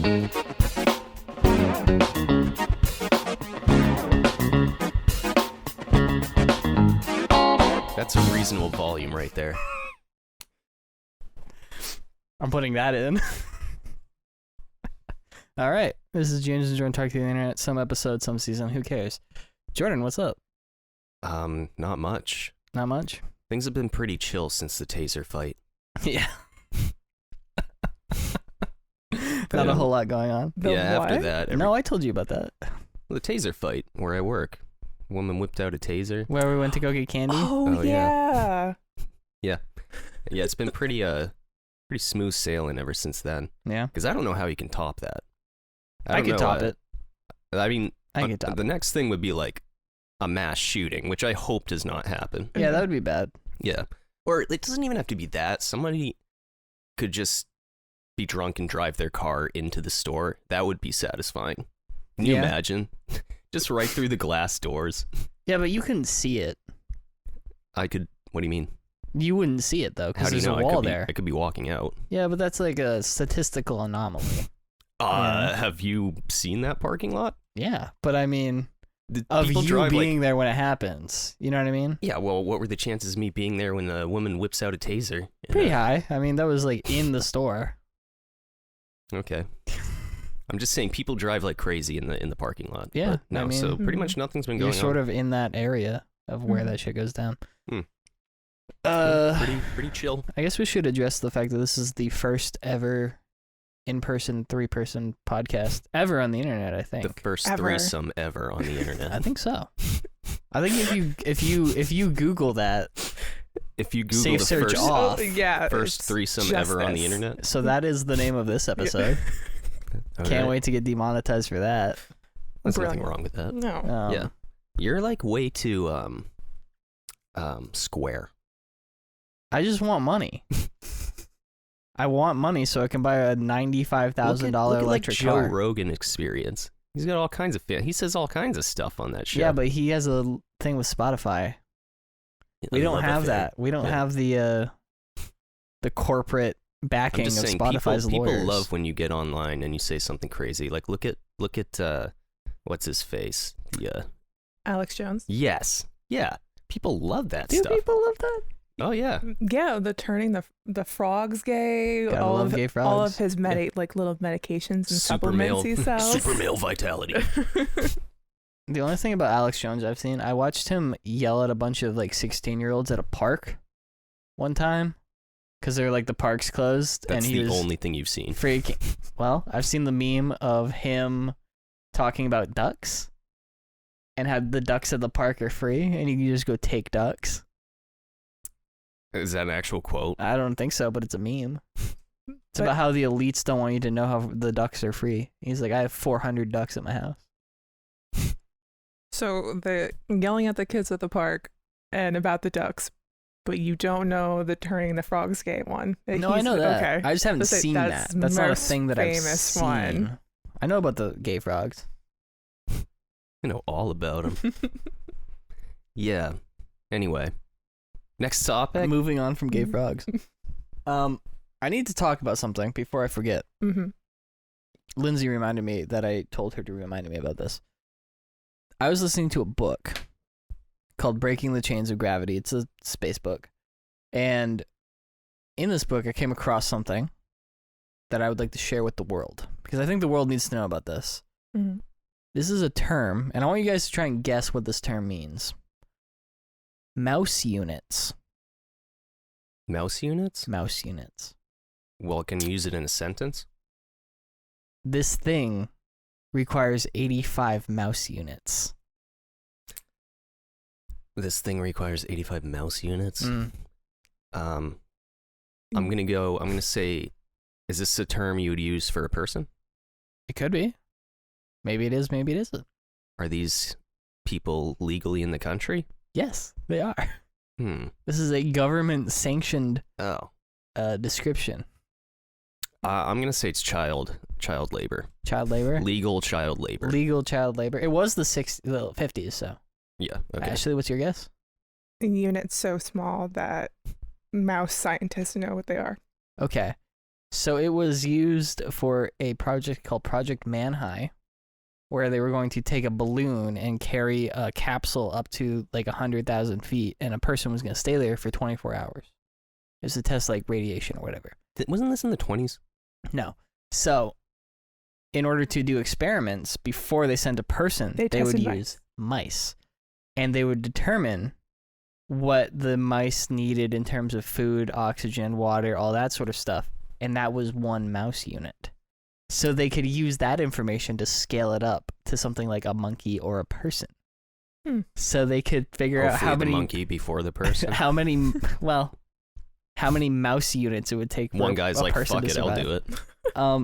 That's a reasonable volume right there. I'm putting that in. All right. This is James and Jordan Talk to the Internet. Some episode, some season. Who cares? Jordan, what's up? Not much. Not much? Things have been pretty chill since the taser fight. Yeah. Not a whole lot going on. After that. No, I told you about that. The taser fight where I work. A woman whipped out a taser. Where we went to go get candy? Oh yeah. Yeah, it's been pretty smooth sailing ever since then. Yeah. Because I don't know how you can top that. I could top it. I mean, I could top the next thing would be like a mass shooting, which I hope does not happen. Yeah, that would be bad. Yeah. Or it doesn't even have to be that. Somebody could just be drunk and drive their car into the store. That would be satisfying. Can you imagine? Just right through the glass doors. Yeah, but you couldn't see it. I could. What do you mean? You wouldn't see it, though, because there's a I wall could there. I could be walking out. Yeah, but that's like a statistical anomaly. Have you seen that parking lot? Yeah, but I mean, of you being there when it happens. You know what I mean? Yeah, well, what were the chances of me being there when a woman whips out a taser? Pretty high. I mean, that was like in the store. Okay. I'm just saying people drive like crazy in the parking lot. Yeah. No, I mean, so pretty much nothing's been going on. You're sort of in that area of where that shit goes down. Pretty chill. I guess we should address the fact that this is the first ever in-person 3-person podcast ever on the internet, I think. The first ever. threesome ever on the internet. I think so. I think if you Google that, if you Google safe the search first, off, first threesome ever on the internet. So that is the name of this episode. Can't wait to get demonetized for that. There's nothing wrong with that. No. Yeah. You're like way too square. I just want money. I want money so I can buy a $95,000 electric car. Joe Rogan Experience. He's got all kinds of he says all kinds of stuff on that show. Yeah, but he has a thing with Spotify. We don't have that. We don't have the corporate backing of Spotify's lawyers. People love when you get online and you say something crazy. Like look at what's his face? Yeah. Alex Jones. Yes. Yeah. People love that stuff. Do people love that? Oh yeah. Yeah, the turning the frogs gay. Gotta love gay frogs. All of his like little medications and supplements he sells. Super male vitality. The only thing about Alex Jones I've seen, I watched him yell at a bunch of like 16-year-olds at a park one time because they're like the park's closed. That's and he the was only thing you've seen. Freaking. Well, I've seen the meme of him talking about ducks and how the ducks at the park are free and you can just go take ducks. Is that an actual quote? I don't think so, but it's a meme. It's about how the elites don't want you to know how the ducks are free. He's like, I have 400 ducks at my house. So the yelling at the kids at the park and about the ducks, but you don't know the turning the frogs gay one. No, I know that. Okay. I just haven't seen that. That's not a thing that I've seen. One. I know about the gay frogs. I know all about them. Yeah. Anyway. Next topic. Moving on from gay frogs. I need to talk about something before I forget. Mm-hmm. Lindsay reminded me that I told her to remind me about this. I was listening to a book called Breaking the Chains of Gravity. It's a space book. And in this book, I came across something that I would like to share with the world because I think the world needs to know about this. Mm-hmm. This is a term, and I want you guys to try and guess what this term means. Mouse units. Mouse units? Mouse units. Well, can you use it in a sentence? This thing requires 85 mouse units. This thing requires 85 mouse units? Mm. I'm going to say, is this a term you would use for a person? It could be. Maybe it is, maybe it isn't. Are these people legally in the country? Yes, they are. This is a government-sanctioned description. I'm going to say it's child labor. Child labor? Legal child labor. Legal child labor. It was the 50s, so. Yeah, okay. Ashley, what's your guess? Units so small that mouse scientists know what they are. Okay. So it was used for a project called Project Manhigh, where they were going to take a balloon and carry a capsule up to like 100,000 feet, and a person was going to stay there for 24 hours. It was to test like radiation or whatever. Wasn't this in the 20s? No. So in order to do experiments before they sent a person, they would use mice. And they would determine what the mice needed in terms of food, oxygen, water, all that sort of stuff. And that was one mouse unit. So they could use that information to scale it up to something like a monkey or a person. So they could figure out how many... the monkey before the person. how many mouse units it would take for one guy's a like, person fuck to it, survive. I'll do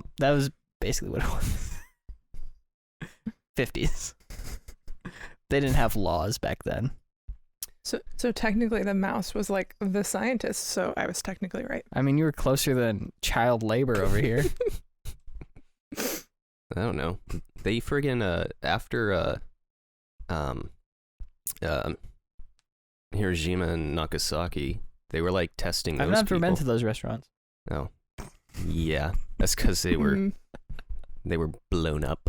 it. That was basically what it was. 50s. They didn't have laws back then. So technically the mouse was like the scientist, so I was technically right. I mean, you were closer than child labor over here. I don't know. They friggin' after Hiroshima and Nagasaki, they were like testing those I've never people. been to those restaurants. Oh. Yeah. That's because they were blown up.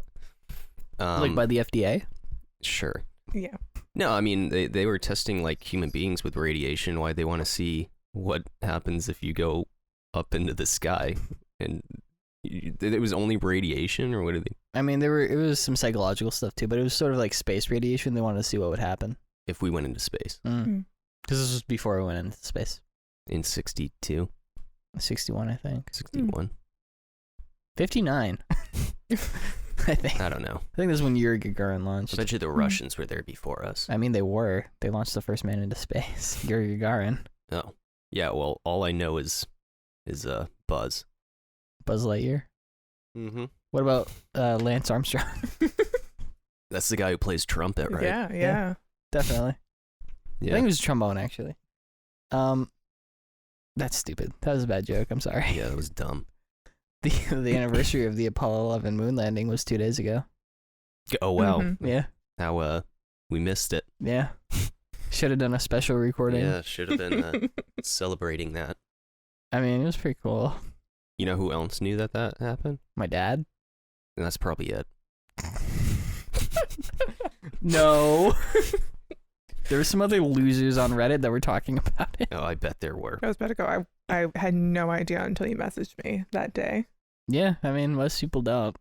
Like by the FDA? Sure. Yeah. No, I mean, they were testing like human beings with radiation. Why they want to see what happens if you go up into the sky. And it was only radiation, or what did they? I mean, it was some psychological stuff too, but it was sort of like space radiation. They wanted to see what would happen If we went into space. because this was before we went into space. In 62? 61, I think. 61? 59. I think. I don't know. I think this is when Yuri Gagarin launched. I bet you the Russians were there before us. I mean, they were. They launched the first man into space, Yuri Gagarin. Oh. Yeah, well, all I know is Buzz. Buzz Lightyear. Mm-hmm. What about Lance Armstrong? That's the guy who plays trumpet, right? Yeah. Definitely. Yeah. I think it was a trombone, actually. That's stupid. That was a bad joke. I'm sorry. Yeah, it was dumb. The anniversary of the Apollo 11 moon landing was 2 days ago. Oh, wow. Mhm. Yeah. How, we missed it. Yeah. Should have done a special recording. Yeah, should have been celebrating that. I mean, it was pretty cool. You know who else knew that happened? My dad? And that's probably it. No. There were some other losers on Reddit that were talking about it. Oh, I bet there were. I was about to go. I had no idea until you messaged me that day. Yeah, I mean, most people don't.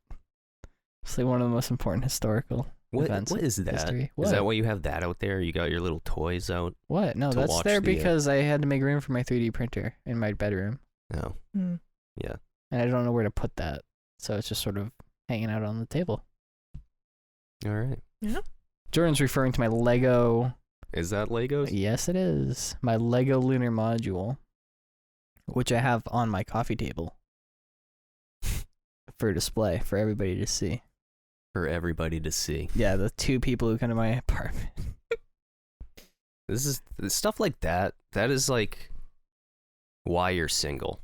It's like one of the most important historical events. What is that? History. Is that why you have that out there? You got your little toys out? What? No, to that's watch there the, because I had to make room for my 3D printer in my bedroom. No. Mm. Yeah. And I don't know where to put that. So it's just sort of hanging out on the table. All right. Yeah. Jordan's referring to my Lego. Is that Legos? Yes, it is. My Lego lunar module, which I have on my coffee table for display for everybody to see. For everybody to see. Yeah, the 2 people who come to my apartment. This is stuff like that. That is like why you're single.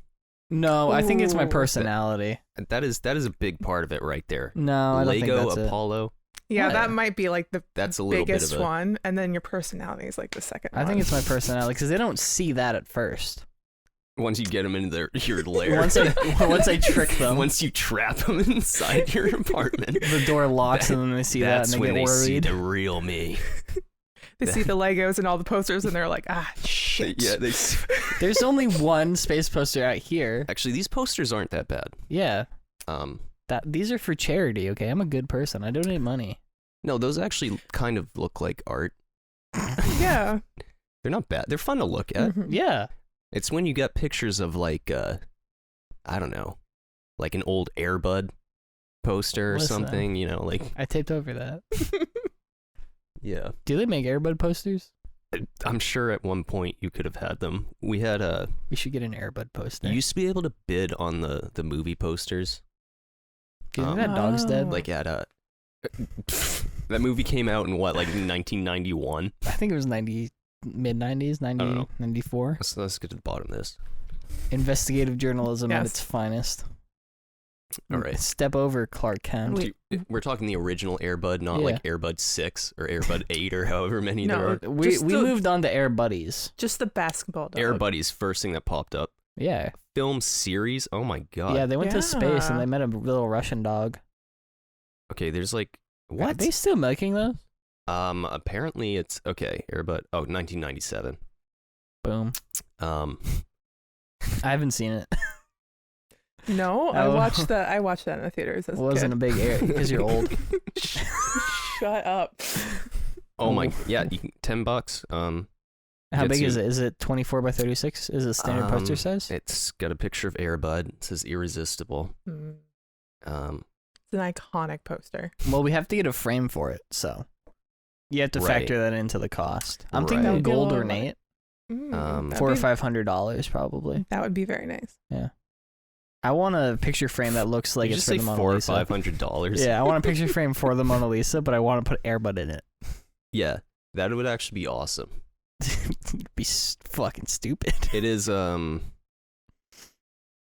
No, I think it's my Ooh. personality. That is a big part of it right there. No, I don't think Lego that's it. Apollo. Yeah, What? that might be like the That's a little biggest bit of a one, and then your personality is like the second one. I think it's my personality because they don't see that at first. once you get them into your lair. Once I trick them, Once you trap them inside your apartment, the door locks and then they see that and they when get they see worried. the real me. They see the Legos and all the posters, and they're like, ah, shit. Yeah, There's only one space poster out here. actually these posters aren't that bad. Yeah, Um, these are for charity. Okay, I'm a good person. I donate money. no, those actually kind of look like art. Yeah. They're not bad. They're fun to look at. Mhm. Yeah. It's when you get pictures of like, I don't know, like an old Airbud poster or What's that? something. You know, like I taped over that. yeah. Do they make Airbud posters? I'm sure at one point you could have had them. We had We should get an Airbud poster. you used to be able to bid on the movie posters. Do you think that dog's dead? Oh. Like at that movie came out in what, like 1991? I think it was mid-90s, don't know. 94. Let's get to the bottom of this. Investigative journalism at Yes. its finest. All right. Step over Clark Kent. We're talking the original Airbud, not Yeah. like Airbud 6 or Airbud 8 or however many No, there are. We Just we the- moved on to Air Buddies. Just the basketball dog. Airbuddy's first thing that popped up. Yeah. Film series? Oh my god. Yeah, they went to space and Yeah. they met a little Russian dog. Okay, there's like Are what? they still making those? Apparently it's okay. Airbud. Oh, 1997. Boom. Um, I haven't seen it. No, I Oh. watched that. I watched that in the theaters as Wasn't a a big area because you're old. kid. Shut up. oh my, Oh. yeah, $10. How Gets big is you- it? Is it 24 by 36? Is it standard poster size? It's got a picture of Airbud. It says irresistible. Mm. Um, It's an iconic poster. Well, we have to get a frame for it, so you have to Right. factor that into the cost. I'm Right. thinking That would be a gold lot, ornate, Mm, Um, that'd $400 or be- $500 probably. That would be very nice. I want a picture frame that looks like you it's just for say the Mona $400 or Lisa. $500. Yeah, I want a picture frame for the Mona Lisa, but I want to put Airbud in it. Yeah, that would actually be awesome. It'd be fucking stupid. It is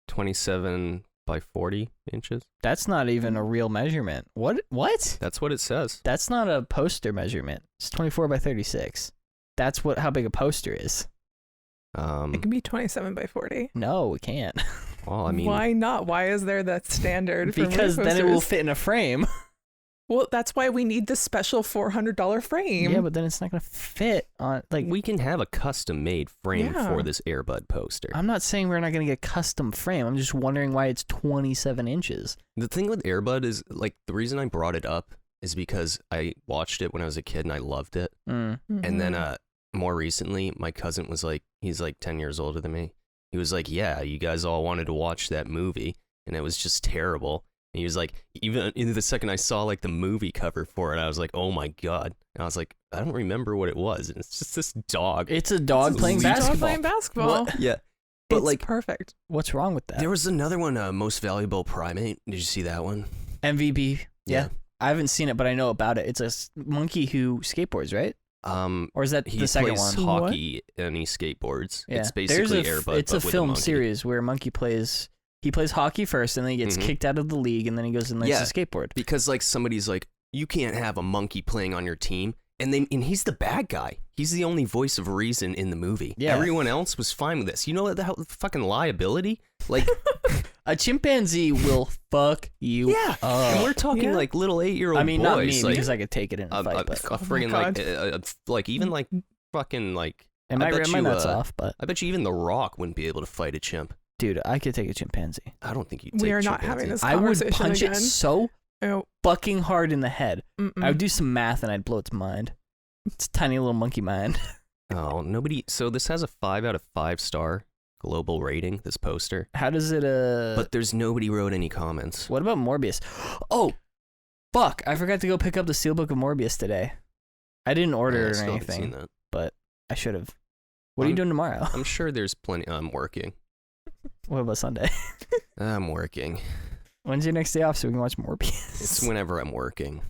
27 by 40 inches. That's not even a real measurement. What? That's what it says. That's not a poster measurement. It's 24 by 36. That's how big a poster is. It can be 27 by 40. No, we can't. Well, I mean, Why not? Why is there that standard? For movie Because then it will posters? fit in a frame. Well, that's why we need the special $400 frame. Yeah, but then it's not gonna fit on like. we can have a custom-made frame Yeah. for this Airbud poster. I'm not saying we're not gonna get a custom frame. I'm just wondering why it's 27 inches. The thing with Airbud is, like, the reason I brought it up is because I watched it when I was a kid and I loved it. Mm. And then Mhm. more recently, my cousin was like, he's like 10 years older than me. He was like, yeah, you guys all wanted to watch that movie, and it was just terrible. And he was like, even in the second I saw like the movie cover for it, I was like, oh my god. And I was like, I don't remember what it was. And it's just this dog. It's a dog It's a playing leech. Dog basketball. playing basketball. Yeah. But It's like, perfect. What's wrong with that? there was another one, Most Valuable Primate. Did you see that one? MVP. Yeah. I haven't seen it, but I know about it. It's a monkey who skateboards, right? He Or is that the second plays one? hockey and he skateboards. Yeah. It's basically Airbud, It's but a with film monkey. series where a monkey plays. He plays hockey first, and then he gets Mhm. kicked out of the league, and then he goes and learns Yeah. to skateboard. Because like somebody's like, you can't have a monkey playing on your team, and he's the bad guy. He's the only voice of reason in the movie. Yeah. Everyone else was fine with this. You know what the hell, fucking liability? Like, A chimpanzee will fuck you yeah. up. And we're talking Yeah. like little 8-year-old boys. I mean, not me like, because I could take it in a fight. But friggin' like even like fucking like. it I might bet rip my you, nuts off. But I bet you even The Rock wouldn't be able to fight a chimp. dude, I could take a chimpanzee. I don't think you'd. We take are not chimpanzee. having this I would conversation punch again. it so Oh, fucking hard in the head. mm-mm. I would do some math and I'd blow its mind. It's a tiny little monkey mind. Oh, nobody. So this has a 5 out of 5 star global rating. This poster, How does it but there's nobody wrote any comments. What about Morbius? Oh, fuck! I forgot to go pick up the Steelbook of Morbius today. I didn't order Yeah, I it or still haven't anything, seen that. but I should have. What are you I'm- doing tomorrow? I'm sure there's plenty. I'm working. What about Sunday? I'm working. When's your next day off so we can watch Morbius? It's whenever I'm working.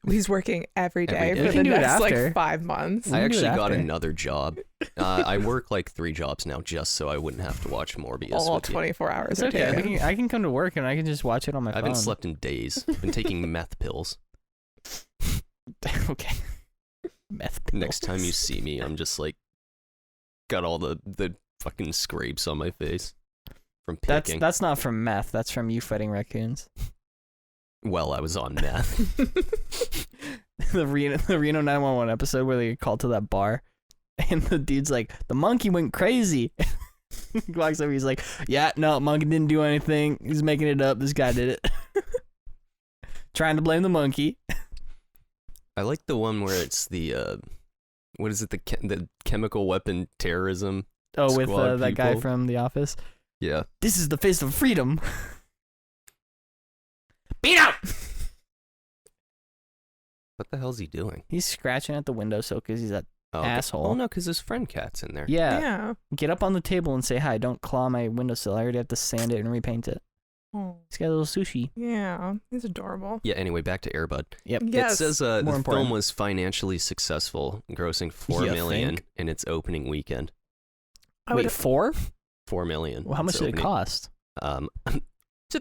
He's working every day Every day. for You the can do it next after. like 5 months. We I can do it actually got after. another job. I work like 3 jobs now just so I wouldn't have to watch Morbius. All with you. 24 hours It's a okay. day. I can come to work and I can just watch it on my I phone. haven't slept in days. I've been taking meth pills. Okay. Meth pill. Next time you see me, I'm just like got all the fucking scrapes on my face from picking. That's not from meth. That's from you fighting raccoons. Well, I was on meth. the Reno 911 episode where they get called to that bar, and the dude's like, the monkey went crazy. He walks over, he's like, yeah, no, monkey didn't do anything. He's making it up. This guy did it. Trying to blame the monkey. I like the one where it's the what is it, the chemical weapon terrorism. Oh, with Squad that guy people. from The Office. Yeah. This is the face of freedom. Beat up. What the hell's he doing? He's scratching at the windowsill because he's a Okay. asshole. Oh no, because his friend cat's in there. yeah. Yeah. Get up on the table and say hi. Don't claw my windowsill. I already have to sand it and repaint it. Oh, He's got a little sushi. yeah. He's adorable. Yeah. Anyway, back to Airbud. Yep. Yes. It says the More film important. was financially successful, grossing $4 You million think? in its opening weekend. I would Wait, 4? $4 million. Well, how much its did it opening. cost?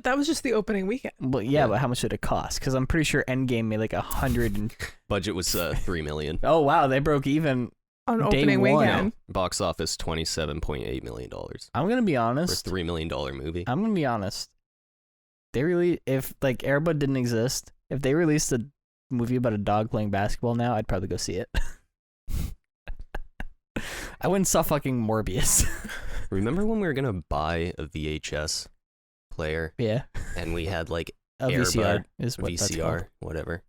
that was just the opening weekend. Well, Yeah. but how much did it cost? Because I'm pretty sure Endgame made like 100 and... Budget was $3 million. Oh, wow, they broke even. on Day opening one. weekend. Box office $27.8 million for I'm gonna be a honest. $3 million movie. I'm gonna be honest. They really, if like Airbud didn't exist, if they released a movie about a dog playing basketball now, I'd probably go see it. I went and saw fucking Morbius. Remember when we were gonna buy a VHS player Yeah, and we had like a VCR Airbud, is what that's VCR, called. whatever.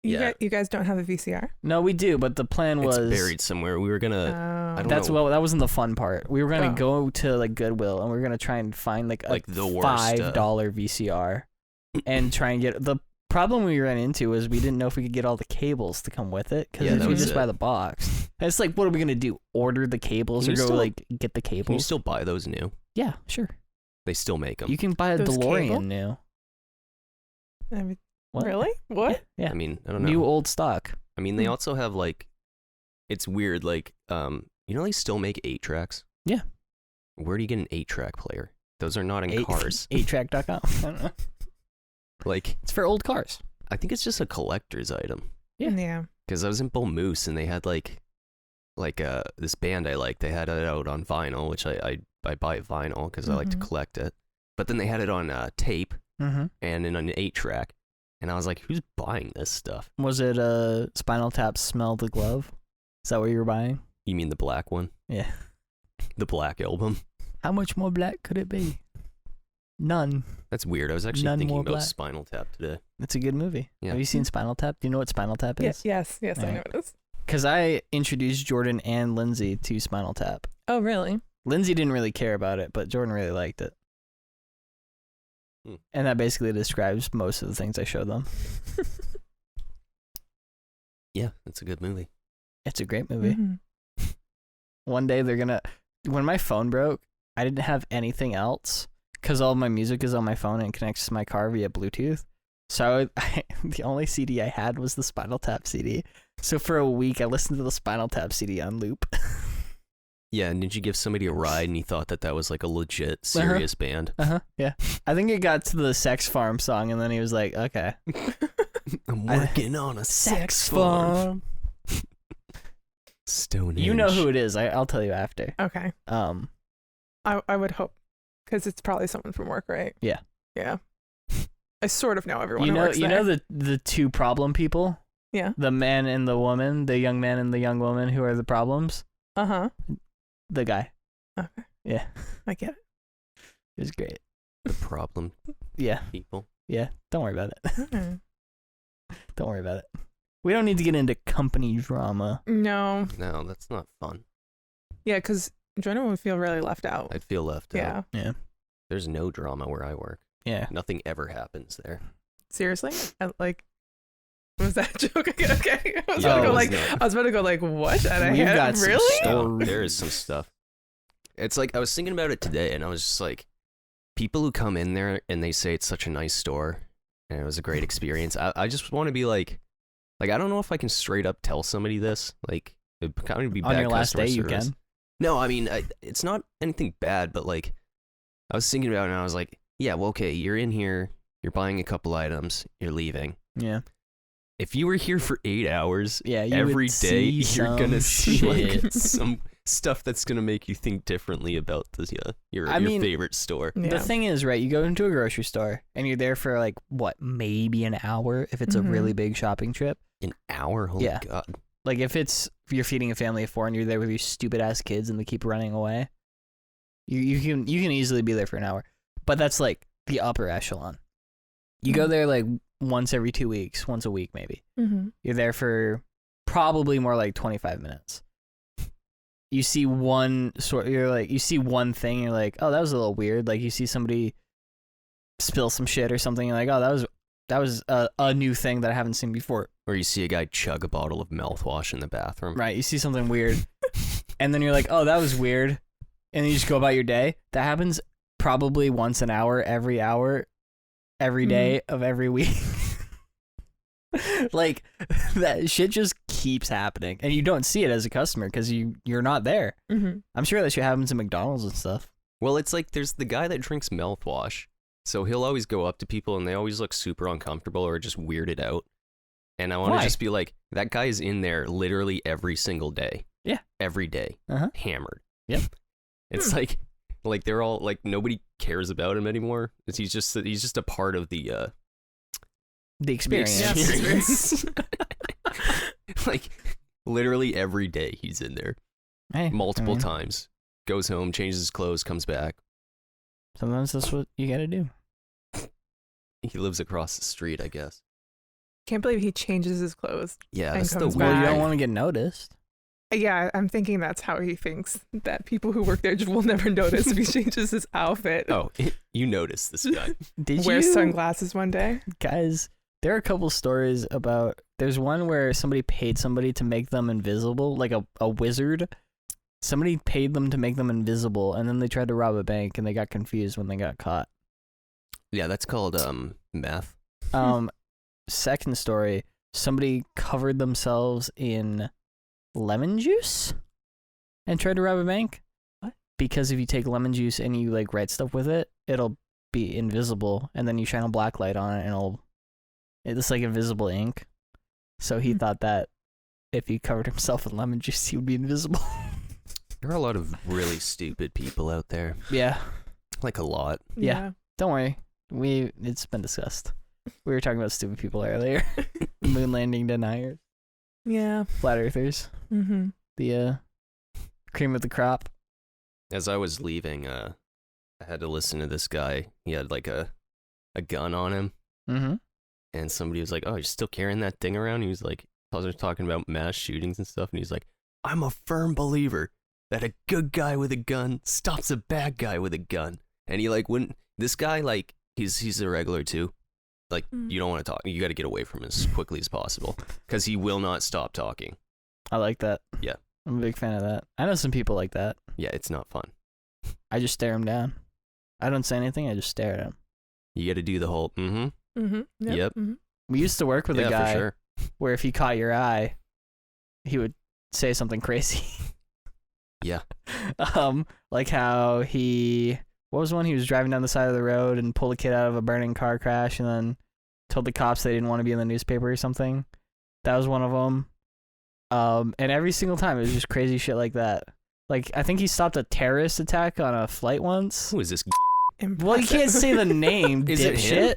You guys don't have a VCR? No, we do, but the plan was It's buried somewhere. We were gonna. I don't That's know. what that wasn't the fun part. We were gonna Oh. go to like Goodwill and we were gonna try and find like a Like the worst, $5 VCR and try and get the problem we ran into was we didn't know if we could get all the cables to come with it because Yeah, if that you was just it. buy the box, it's like what are we gonna do? Order the cables Can or you go still- like get the Can you cables? still buy those new? Yeah, sure. They still make them. You can buy a Those DeLorean cable? new. I mean, What? really? What? Yeah. I mean, I don't know. New old stock. I mean, they Hmm. also have like, it's weird. Like, they still make 8-tracks. Yeah. Where do you get an 8-track player? Those are not in cars. 8track.com. I don't know. Like, It's for old cars. I think it's just a collector's item. Yeah. Yeah. Because I was in Bull Moose and they had like this band I like. They had it out on vinyl, which I buy vinyl because I like to Mhm. collect it. But then they had it on tape Mm-hmm. and in an 8-track. And I was like, who's buying this stuff? Was it Spinal Tap Smell the Glove? Is that what you were buying? You mean the black one? Yeah. The Black Album? How much more black could it be? None. That's weird. I was actually None thinking more about black. Spinal Tap today. It's a good movie. Yeah. Have you seen Spinal Tap? Do you know what Spinal Tap is? Yes, I Alright. know it is. Because I introduced Jordan and Lindsay to Spinal Tap. Oh, really? Lindsay didn't really care about it, but Jordan really liked it. Hmm. And that basically describes most of the things I showed them. Yeah, it's a good movie. It's a great movie. Mhm. One day they're gonna. When my phone broke, I didn't have anything else because all of my music is on my phone and connects to my car via Bluetooth. So the only CD I had was the Spinal Tap CD. So for a week, I listened to the Spinal Tap CD on loop. Yeah, and did you give somebody a ride and you thought that was like a legit, serious band? Yeah. I think it got to the Sex Farm song, and then he was like, "Okay, I'm working on a sex farm. Stonehenge. You know who it is. I'll tell you after. Okay. I would hope, because it's probably someone from work, right? Yeah. Yeah. I sort of know everyone you who know, works you there. know the two problem people. Yeah. The man and the woman, the young man and the young woman, who are the problems. Uh-huh. The guy. Okay. Yeah, I get it. it was great. the problem Yeah, people. yeah. Don't worry about it. Mm. Don't worry about it. We don't need to get into company drama. No. No, that's not fun. Yeah, because Jonah would feel really left out. I'd feel left out. Yeah. There's no drama where I work. Yeah. Nothing ever happens there. Seriously? Was that a joke? Okay. I was Yeah, about to go it was like, not. I was about to go like, what? And I We've had got some really? stories. There is some stuff. It's like I was thinking about it today, and I was just like, people who come in there and they say it's such a nice store and it was a great experience. I just want to be like I don't know if I can straight up tell somebody this. Like, it kind of be On bad your last customer day, you service. can. No, I mean, it's not anything bad, but like, I was thinking about it and I was like, yeah, well, okay, you're in here, you're buying a couple items, you're leaving. Yeah. If you were here for 8 hours, Yeah. You every would day, see you're gonna some see like shit. some stuff that's gonna make you think differently about your I mean, favorite store. Yeah. The thing is, right, you go into a grocery store and you're there for like, what, maybe an hour if it's Mhm. a really big shopping trip. An hour? Holy Yeah. God. Like if you're feeding a family of 4 and you're there with your stupid ass kids and they keep running away, you can easily be there for an hour. But that's like the upper echelon. You go there like once every 2 weeks, once a week maybe. Mm-hmm. You're there for probably more like 25 minutes. You see one you see one thing, you're like, oh, that was a little weird. Like you see somebody spill some shit or something, you're like, oh, that was a new thing that I haven't seen before. Or you see a guy chug a bottle of mouthwash in the bathroom. Right, you see something weird, and then you're like, oh, that was weird, and then you just go about your day. That happens probably once an hour, every day of every week. Like, that shit just keeps happening, and you don't see it as a customer because you're not there. Mm-hmm. I'm sure that shit happens at McDonald's and stuff. Well, it's like there's the guy that drinks mouthwash. So he'll always go up to people and they always look super uncomfortable or just weirded out. And I want Why? to just be like, that guy is in there literally every single day. Yeah. Every day. Uh-huh. Hammered. Yep. It's like they're all like, nobody cares about him anymore. He's just a part of the experience. Yes. Like literally every day he's in there. Hey, Multiple I mean, times. Goes home, changes his clothes, comes back. Sometimes that's what you gotta do. He lives across the street, I guess. Can't believe he changes his clothes. Yeah, And that's the comes weird Well, you back. don't thing. want to get noticed. Yeah, I'm thinking that's how he thinks that people who work there just will never notice if he changes his outfit. Oh, you noticed this guy. Did Wears you sunglasses one day. guys? There are a couple stories about. There's one where somebody paid somebody to make them invisible, like a wizard. Somebody paid them to make them invisible, and then they tried to rob a bank, and they got confused when they got caught. Yeah, that's called meth. Second story, somebody covered themselves in lemon juice and tried to rob a bank. What? Because if you take lemon juice and you like write stuff with it, it'll be invisible, and then you shine a black light on it, and it's like invisible ink. So he thought that if he covered himself in lemon juice, he would be invisible. There are a lot of really stupid people out there. Yeah. Like a lot. Yeah. Don't worry. It's been discussed. We were talking about stupid people earlier. Moon landing deniers. Yeah. Flat earthers. Mm-hmm. The cream of the crop. As I was leaving, I had to listen to this guy. He had like a gun on him. Mm-hmm. And somebody was like, "Oh, you're still carrying that thing around?" He was like, I was talking about mass shootings and stuff. And he's like, "I'm a firm believer that a good guy with a gun stops a bad guy with a gun." And he like wouldn't. This guy like he's a regular too. Like you don't want to talk. You got to get away from him as quickly as possible because he will not stop talking. I like that. Yeah. I'm a big fan of that. I know some people like that. Yeah, it's not fun. I just stare him down. I don't say anything. I just stare at him. You got to do the whole Mm-hmm. Yep. Mm-hmm. We used to work with yeah, a guy for sure. where if he caught your eye, he would say something crazy. Yeah. Like how what was one? He was driving down the side of the road and pulled a kid out of a burning car crash and then told the cops they didn't want to be in the newspaper or something. That was one of them. And every single time it was just crazy shit like that. Like, I think he stopped a terrorist attack on a flight once. Who is this? Well, you can't say the name, Is it him? dipshit.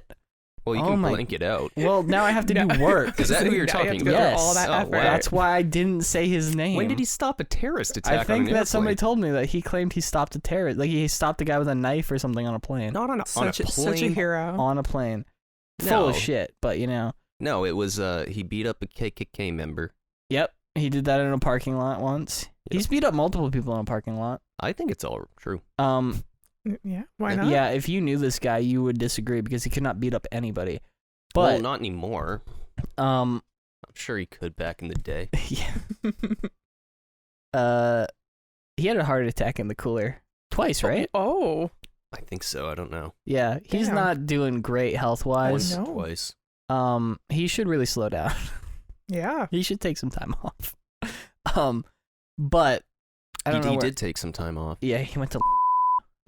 Well, you Oh can my- blank it out. Well, now I have to do work. Is that who you're Now you have talking to go about? through all that Oh, effort. wow. That's why I didn't say his name. When did he stop a terrorist attack? I think on an that somebody airplane? told me that he claimed he stopped a terrorist. Like, he stopped a guy with a knife or something on a plane. Not on a Such a plane. hero. On a plane. Full of No. shit, but you know. No, it was he beat up a KKK member. Yep. He did that in a parking lot once. Yep. He's beat up multiple people in a parking lot. I think it's all true. Yeah. Why not? Yeah, if you knew this guy, you would disagree because he could not beat up anybody. Well, But not anymore. um I'm sure he could back in the day. yeah. He had a heart attack in the cooler twice, right? Oh. I think so. I don't know. Yeah, he's Damn. not doing great health-wise. no. Twice. He should really slow down. Yeah. He should take some time off. But I don't know. He where- did take some time off. Yeah, he went to.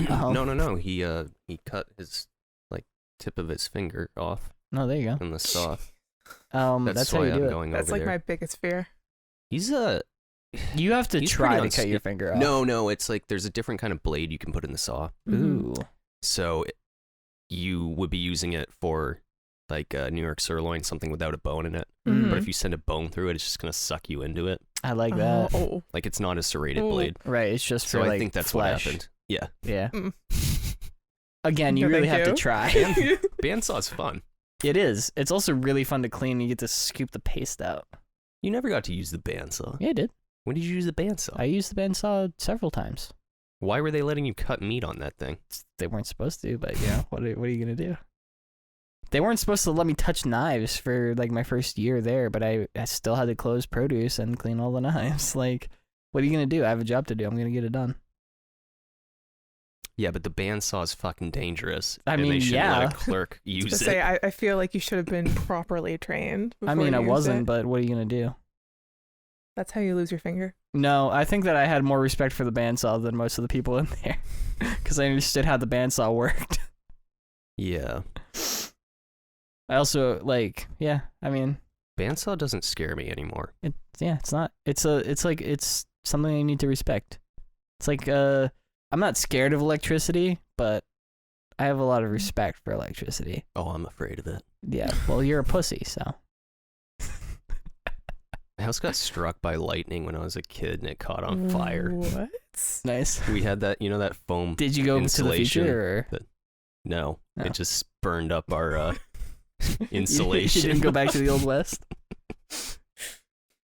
No. He cut his like tip of his finger off No, there you go. in the saw. That's how why you I'm do it. going That's over like there. my biggest fear. He's You have to He's try to pretty cut your unste- finger off. no. It's like there's a different kind of blade you can put in the saw. Mm-hmm. Ooh. So you would be using it for like New York sirloin, something without a bone in it. Mhm. But if you send a bone through it, it's just gonna suck you into it. I like that. Oh. Like it's not a serrated Oh. blade. Right, it's just So for I like think that's flesh. what happened. Yeah. Yeah. Mm. Again, you No, really thank have to you. try. Bandsaw's fun. It is. It's also really fun to clean. You get to scoop the paste out. You never got to use the bandsaw. Yeah, I did. When did you use the bandsaw? I used the bandsaw several times. Why were they letting you cut meat on that thing? They weren't supposed to, but you know, what are you gonna do? They weren't supposed to let me touch knives for like my first year there, but I still had to close produce and clean all the knives. Like, what are you gonna do? I have a job to do. I'm gonna get it done. Yeah, but the bandsaw is fucking dangerous. I and mean, they shouldn't yeah. let a clerk To use say, it. I feel like you should have been properly trained. I before mean, you I used wasn't, it. but what are you gonna do? That's how you lose your finger. No, I think that I had more respect for the bandsaw than most of the people in there, because I understood how the bandsaw worked. Yeah. I also, like, yeah, I mean, Bandsaw doesn't scare me anymore. It's not. It's something you need to respect. It's like I'm not scared of electricity, but I have a lot of respect for electricity. Oh, I'm afraid of it. Yeah, well, you're a pussy, so. My house got struck by lightning when I was a kid, and it caught on fire. What? Nice. We had that, that foam. Did you go to the insulation future? Or? No, No. it just burned up our insulation. You didn't go back to the Old West?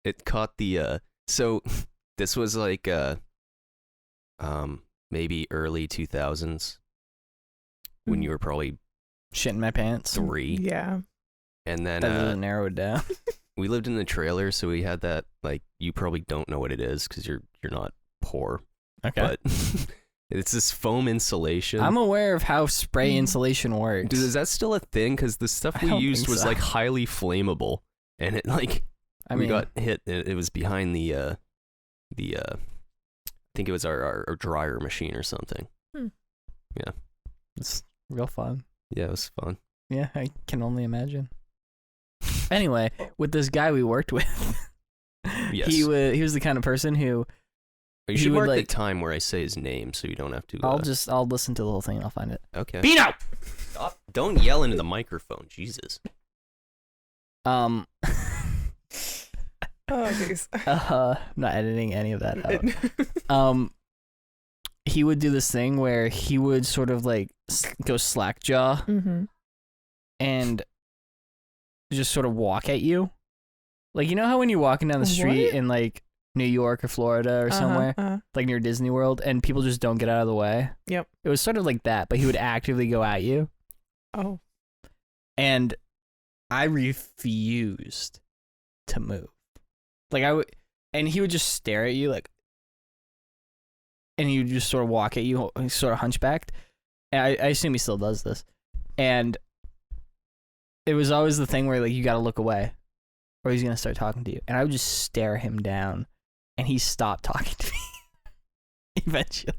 It caught the so this was like maybe early 2000s when you were probably Shitting my pants. 3. Yeah. And then That doesn't narrow it down. we lived in the trailer, so we had that, like, you probably don't know what it is because you're not poor. Okay. But it's this foam insulation. I'm aware of how spray insulation works. Dude, is that still a thing? Because the stuff I we don't used think was so. like highly flammable, and it we got hit. It was behind the I think it was our dryer machine or something. Yeah, it's real fun. yeah, it was fun. Yeah, I can only imagine. Anyway, with this guy we worked with, Yes. he was the kind of person who You should mark the time where I say his name, so you don't have to. I'll listen to the whole thing and I'll find it. Okay. Bino! Stop! Don't yell into the microphone, Jesus. Oh, jeez. I'm not editing any of that out. He would do this thing where he would sort of like go slack jaw and just sort of walk at you. Like, you know how when you're walking down the street in like New York or Florida or somewhere, like near Disney World, and people just don't get out of the way? Yep. It was sort of like that, but he would actively go at you. Oh. And I refused to move. Like, and he would just stare at you, like, and he would just sort of walk at you, sort of hunchbacked. And I assume he still does this. And it was always the thing where, like, you gotta look away, or he's gonna start talking to you. And I would just stare him down, and he stopped talking to me eventually.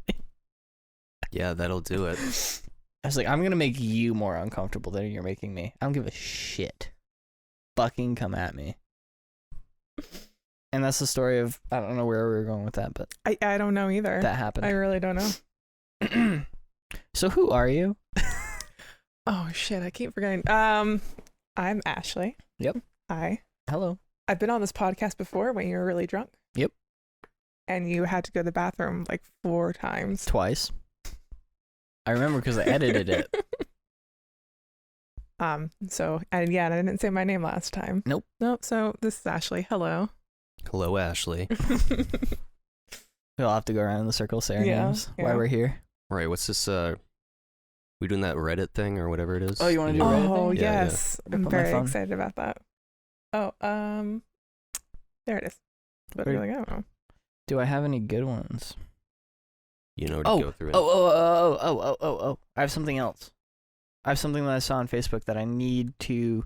Yeah, that'll do it. I was like, I'm gonna make you more uncomfortable than you're making me. I don't give a shit. Fucking come at me. And that's the story of, I don't know where we were going with that, but I don't know either. that happened. I really don't know. So who are you? Oh shit, I keep forgetting. I'm Ashley. Yep. Hi. Hello. I've been on this podcast before when you were really drunk. Yep. And you had to go to the bathroom like 4 times. Twice. I remember because I edited it. So, and yeah, and I didn't say my name last time. Nope. So this is Ashley. Hello. Hello, Ashley. We'll have to go around in the circle, say our names while we're here. All right, what's this? We doing that Reddit thing or whatever it is? Oh, you want to do a Reddit thing? Oh, Yeah, yes. yeah. I'm Put my very phone. excited about that. Oh, there it is. But Where- you're like, I don't know. Do I have any good ones? You know, to go through it. Oh. I have something else. I have something that I saw on Facebook that I need to...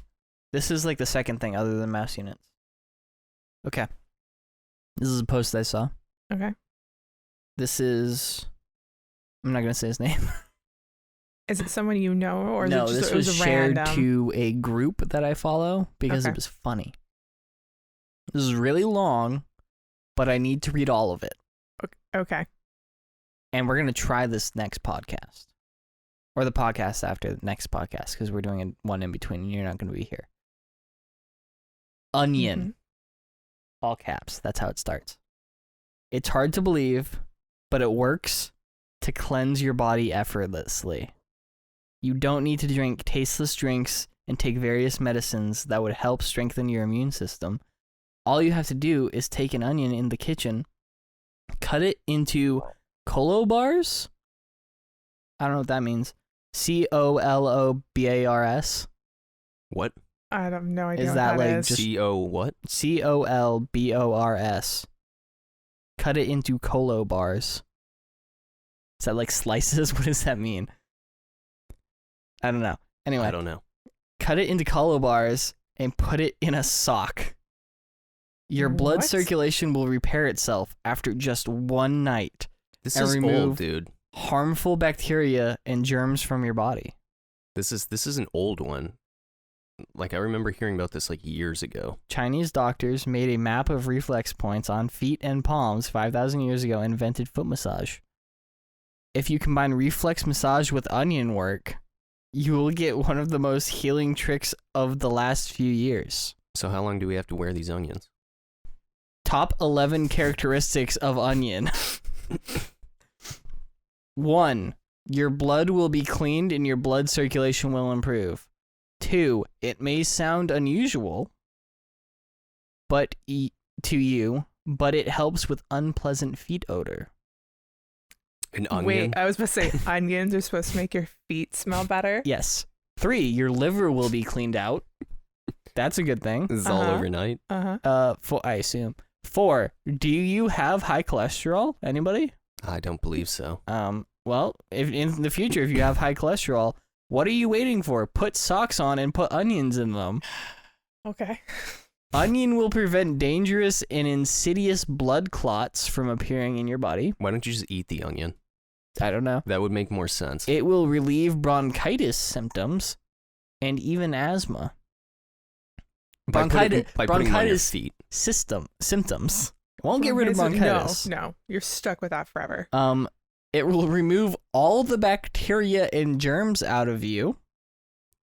This is like the second thing other than mouse units. Okay. This is a post I saw. Okay. This is... I'm not going to say his name. Is it someone you know, or is No, it just, this it was a shared random? to a group that I follow because Okay. it was funny. This is really long, but I need to read all of it. Okay. And we're going to try this next podcast. Or the podcast after the next podcast, because we're doing one in between and you're not going to be here. Onion. All caps. That's how it starts. It's hard to believe, but it works to cleanse your body effortlessly. You don't need to drink tasteless drinks and take various medicines that would help strengthen your immune system. All you have to do is take an onion in the kitchen, cut it into colo bars. I don't know what that means. COLOBARS. What? I have no idea Is what that that like is. just- CO what? COLBORS. Cut it into colo bars. Is that like slices? What does that mean? I don't know. Anyway, I don't know. cut it into colo bars and put it in a sock. Your blood What? circulation will repair itself after just one night. This And is remove- old, dude. Harmful bacteria and germs from your body. This is an old one. Like, I remember hearing about this like years ago. Chinese doctors made a map of reflex points on feet and palms 5,000 years ago and invented foot massage. If you combine reflex massage with onion work, you will get one of the most healing tricks of the last few years. So how long do we have to wear these onions? Top 11 characteristics of onion. 1. Your blood will be cleaned and your blood circulation will improve. 2. It may sound unusual but to you, but it helps with unpleasant feet odor. An onion? Wait, I was supposed to say onions are supposed to make your feet smell better? Yes. 3. Your liver will be cleaned out. That's a good thing. This is all overnight? 4, I assume. 4. Do you have high cholesterol? Anybody? I don't believe so. Well, if in the future, if you have high cholesterol, what are you waiting for? Put socks on and put onions in them. Okay. Onion will prevent dangerous and insidious blood clots from appearing in your body. Why don't you just eat the onion? I don't know. That would make more sense. It will relieve bronchitis symptoms and even asthma. By putting them on your Bronchitis feet. symptoms. It won't get rid of bronchitis. No, you're stuck with that forever. It will remove all the bacteria and germs out of you.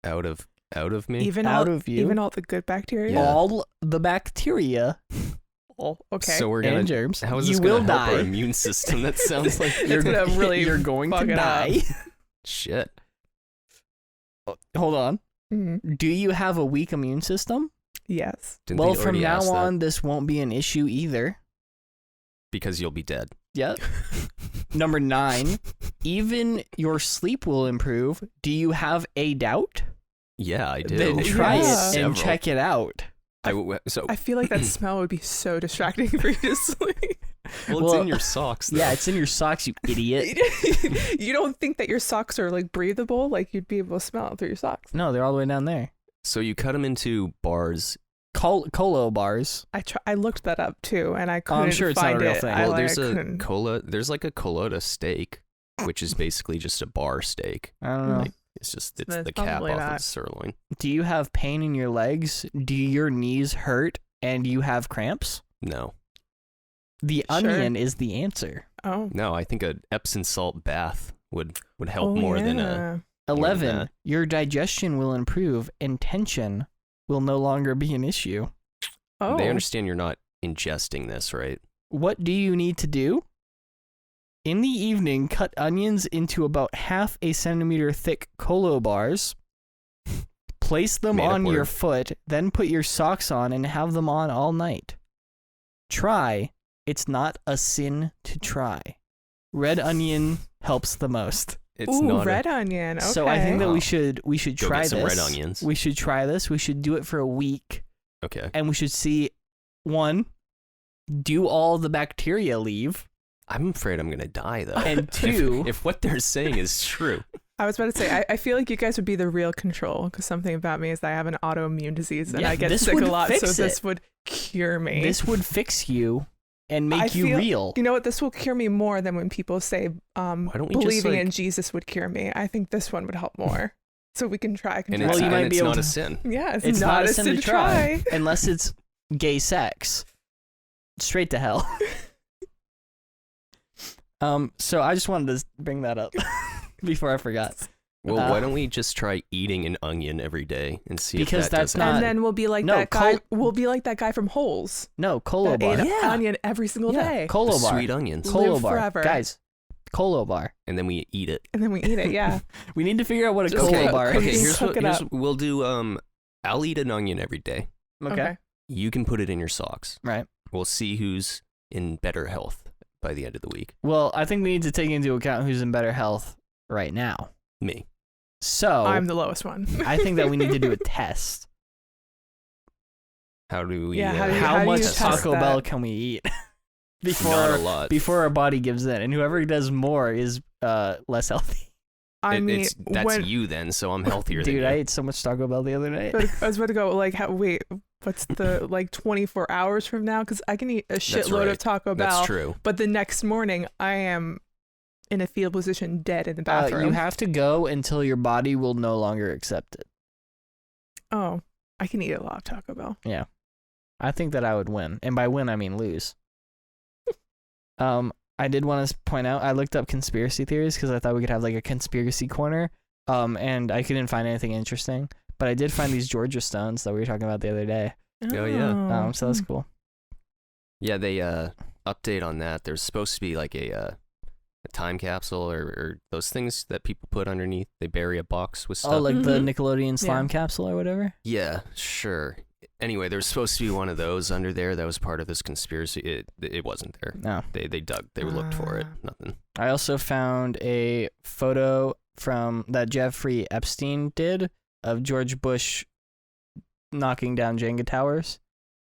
Out of me? Even Out all, of you. Even all the good bacteria? Yeah. All the bacteria Oh, okay. So we're gonna. and germs. How is you this will gonna help die. our immune system? That sounds like It's gonna really you're going to fuck it up. die. shit. Hold on. Mhm. Do you have a weak immune system? Yes. Didn't Well, they from already now ask that? on, this won't be an issue either. Because you'll be dead. Yep. Number 9. Even your sleep will improve. Do you have a doubt? Yeah, I do. Then try Yeah. it and check it out. I feel like that smell would be so distracting for you to sleep. Well, it's in your socks, though. Yeah, it's in your socks, you idiot. You don't think that your socks are like breathable? Like you'd be able to smell it through your socks? No, they're all the way down there. So you cut them into bars. Colo bars. I looked that up too, and I couldn't I'm sure it's not find a real it. thing. I, Well, like, there's a couldn't. cola. There's like a colota steak, which is basically just a bar steak. I don't know. Like, it's That's the cap probably off not. of the sirloin. Do you have pain in your legs? Do your knees hurt and you have cramps? No, The Sure. onion is the answer. Oh. no. I think a Epsom salt bath would help more than a. yeah. 11. that. Your digestion will improve and tension will no longer be an issue. Oh. They understand you're not ingesting this, right? What do you need to do? In the evening, cut onions into about half a centimeter thick colo bars. Place them Made up on your word. foot, then put your socks on and have them on all night. Try. It's not a sin to try. Red onion helps the most. It's Ooh, not red onion. Okay. So I think that Wow. we should Go try get some this. red onions. We should try this. We should do it for a week, Okay. and we should see, 1, do all the bacteria leave? I'm afraid I'm gonna die though. And 2, if what they're saying is true. I was about to say, I feel like you guys would be the real control because something about me is that I have an autoimmune disease and Yeah, I get this sick would a lot. So fix this it. would cure me. this would fix you and make I you feel- real. You know what? This will cure me more than when people say don't we just, believing like- in Jesus would cure me. I think this one would help more. So we can try. And Well, it's, you might and be it's able not to- a sin. Yeah, It's not a sin to try, unless it's gay sex. Straight to hell. So I just wanted to bring that up before I forgot. Well, why don't we just try eating an onion every day and see Because if that that's doesn't- not- And then we'll be like No, that guy. We'll be like that guy from Holes No, colo that bar. ate Yeah. onion every single day, Colo the bar. sweet onions, Colo Live bar. forever. Guys, colo bar. and then we eat it. and then we eat it. Yeah. We need to figure out what a Just colo cook- bar cook Okay, is. here's Cook what it up. we'll do. I'll eat an onion every day. Okay. You can put it in your socks. Right. We'll see who's in better health by the end of the week. Well, I think we need to take into account who's in better health right now. Me. So I'm the lowest one. I think that we need to do a test. How do we? Yeah, how do you- How do much test Taco that? Bell can we eat Not a before lot. before our body gives in? And whoever does more is less healthy. I mean, that's when, you then, so I'm healthier than Dude, you. I ate so much Taco Bell the other night. I was about to go like, wait, what's the like 24 hours from now? Because I can eat a shitload right. of Taco Bell, That's true. but the next morning I am in a fetal position, dead in the bathroom. You have to go until your body will no longer accept it. Oh, I can eat a lot of Taco Bell. Yeah. I think that I would win. And by win, I mean lose. I did want to point out, I looked up conspiracy theories because I thought we could have like a conspiracy corner. And I couldn't find anything interesting. But I did find these Georgia stones that we were talking about the other day. Oh, yeah. So that's cool. Yeah, they update on that. There's supposed to be like a time capsule or those things that people put underneath. They bury a box with stuff. Oh, like the Nickelodeon slime capsule or whatever? Yeah, sure. Anyway, there's supposed to be one of those under there that was part of this conspiracy. It wasn't there. No. They dug. They looked for it. Nothing. I also found a photo from that Jeffrey Epstein did of George Bush knocking down Jenga towers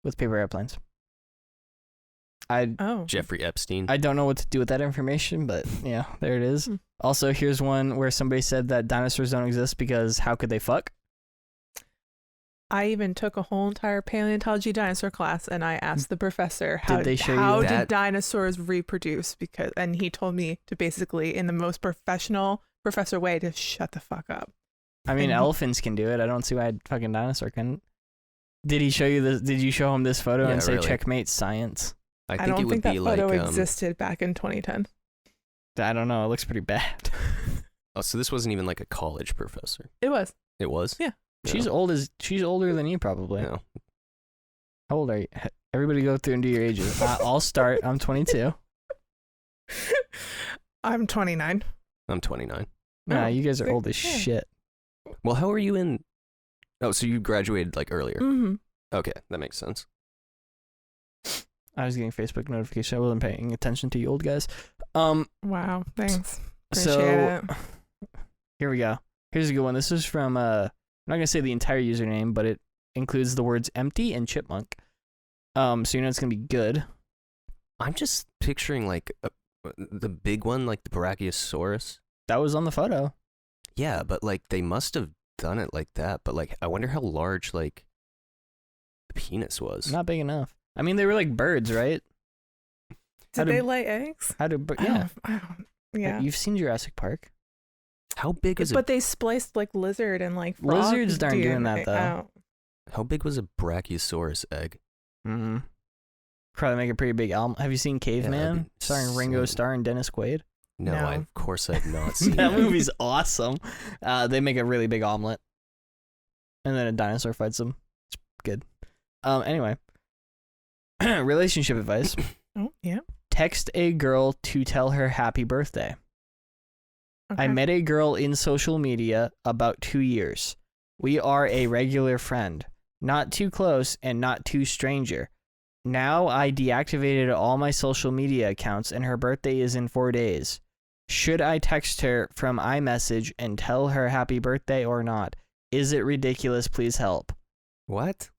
with paper airplanes. Jeffrey Epstein. I don't know what to do with that information, but yeah, there it is. Also, here's one where somebody said that dinosaurs don't exist because how could they fuck? I even took a whole entire paleontology dinosaur class, and I asked the professor, how did dinosaurs reproduce? And he told me to basically, in the most professional professor way, to shut the fuck up. I mean, elephants can do it. I don't see why a fucking dinosaur couldn't. Did he show you this? Did you show him this photo and say, really? Checkmate science? I don't think that photo existed back in 2010. I don't know. It looks pretty bad. Oh, so this wasn't even like a college professor. It was. It was? Yeah. She's older than you probably. No. How old are you? Everybody go through and do your ages. I'll start. I'm 22. I'm 29. I'm 29. Nah, you guys are old as shit. Well, how are you in? Oh, so you graduated like earlier. Mm-hmm. Okay, that makes sense. I was getting Facebook notification. I wasn't paying attention to you old guys. Wow, thanks. Appreciate it. Here we go. Here's a good one. This is from I'm not gonna say the entire username, but it includes the words empty and chipmunk. So you know it's gonna be good. I'm just picturing like the big one, like the Brachiosaurus. That was on the photo. Yeah, but like they must have done it like that. But like, I wonder how large like the penis was. Not big enough. I mean, they were like birds, right? Did they lay eggs? Yeah. Yeah. You've seen Jurassic Park. How big is it? But they spliced like lizard and like frog lizards aren't doing that though. How big was a Brachiosaurus egg? Mm-hmm. Probably make a pretty big album. Have you seen Caveman, starring Ringo Starr and Dennis Quaid? No, of course I've not seen that. Movie's awesome. They make a really big omelet, and then a dinosaur fights them. It's good. Anyway, relationship advice. Oh yeah. Text a girl to tell her happy birthday. Okay. I met a girl in social media about 2 years. We are a regular friend, not too close and not too stranger. Now I deactivated all my social media accounts and her birthday is in 4 days. Should I text her from iMessage and tell her happy birthday or not? Is it ridiculous? Please help. What?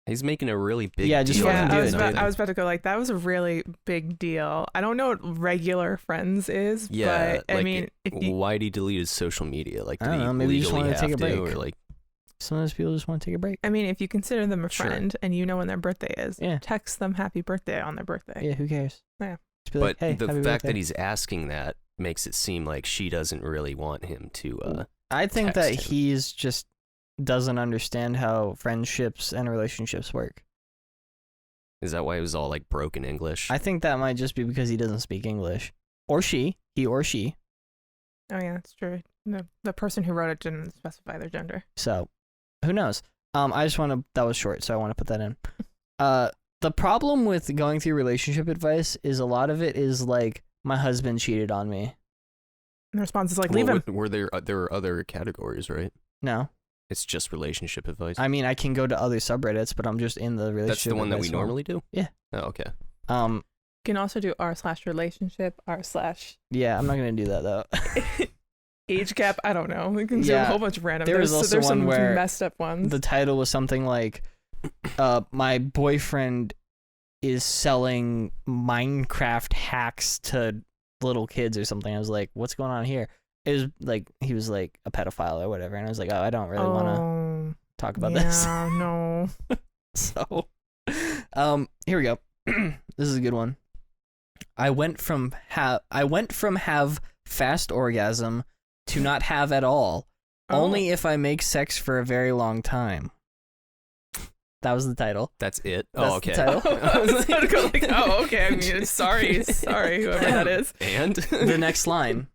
He's making a really big deal. Just I was about to go like, that was a really big deal. I don't know what regular friends is, but I mean, why'd he delete his social media? Like, I don't know, maybe you just want to take a break. Or like, sometimes people just want to take a break. I mean, if you consider them a friend and you know when their birthday is, text them happy birthday on their birthday. Yeah, who cares? Yeah. But like, hey, the fact that he's asking that makes it seem like she doesn't really want him to I think that he's just doesn't understand how friendships and relationships work. Is that why it was all like broken English? I think that might just be because he doesn't speak English. Or he or she. Oh yeah, that's true. The person who wrote it didn't specify their gender. So, who knows? I just want to, that was short, so I want to put that in. The problem with going through relationship advice is a lot of it is like, my husband cheated on me. And the response is like, leave him. Were there are other categories, right? No. It's just relationship advice. I mean, I can go to other subreddits, but I'm just in the relationship. That's the one that we normally do? Yeah. Oh, okay. You can also do r/relationship, Yeah, I'm not going to do that, though. Age gap, I don't know. We can do a whole bunch of random. There's also one where messed up ones. The title was something like, my boyfriend is selling Minecraft hacks to little kids or something. I was like, what's going on here? It was like, he was like a pedophile or whatever. And I was like, oh, I don't really want to talk about this. Yeah, no. So, here we go. This is a good one. I went from have fast orgasm to not have at all. Only if I make sex for a very long time. That was the title. That's it? That's okay. The title. I was about to go like, oh, okay. I mean, sorry, whoever that is. And? The next line.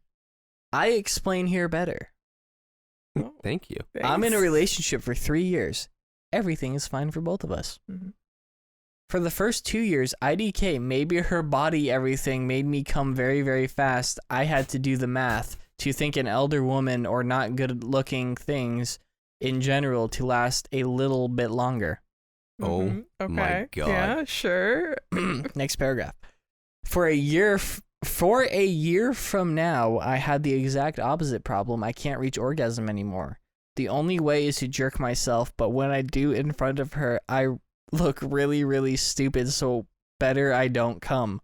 I explain here better. Thank you. Thanks. I'm in a relationship for 3 years. Everything is fine for both of us. Mm-hmm. For the first 2 years, IDK, maybe her body everything made me come very, very fast. I had to do the math to think an elder woman or not good looking things in general to last a little bit longer. Oh my God. Yeah, sure. Next paragraph. For a year from now, I had the exact opposite problem. I can't reach orgasm anymore. The only way is to jerk myself, but when I do in front of her, I look really, really stupid, so better I don't come.